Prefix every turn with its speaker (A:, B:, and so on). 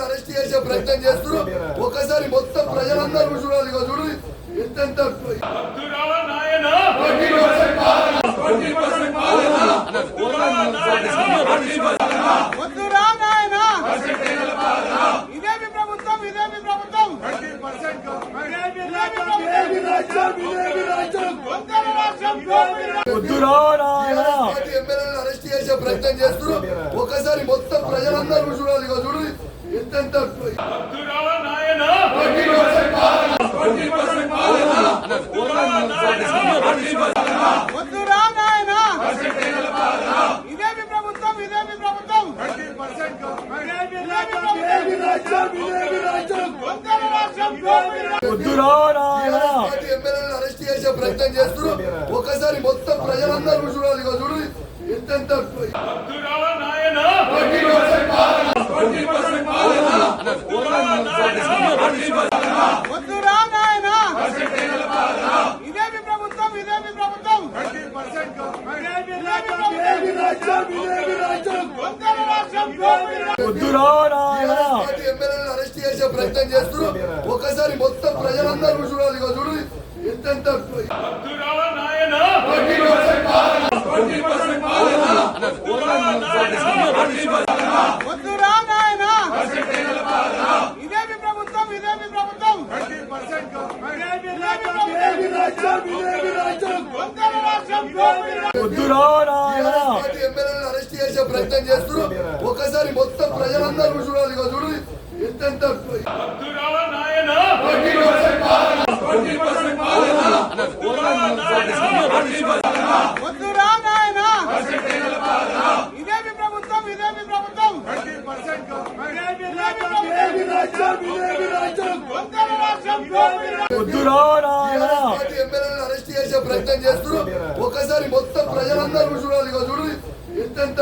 A: Arrest చేసే ప్రయత్నం చేస్తున్నారు. ఒకసారి మొత్తం ప్రజలందరూ చూడాలి. చూడు ఎంతెంత అరెస్ట్ చేసే ప్రయత్నం చేస్తున్నారు. ఒకసారి మొత్తం ప్రజలందరూ చూడాలి. చూడు ఎంతెంత అరెస్ట్ చేసే ప్రయత్నం చేస్తున్నారు. ఒకసారి మొత్తం ప్రజలందరూ చూడాలి. చూడు ఎంతెంత అరెస్ట్ చేసే ప్రయత్నం చేస్తున్నారు. ఒకసారి మొత్తం ప్రజలందరూ చూడాలి. చూడు ఎంతెంత అరెస్ట్ చేసే ప్రయత్నం చేస్తున్నారు. ఒకసారి మొత్తం ప్రజలందరూ చూడాలి. చూడు ఎంతెంత అరెస్ట్ చేసే ప్రయత్నం చేస్తున్నారు. ఒకసారి మొత్తం ప్రజలందరూ చూడాలి. చూడు ఎంతెంత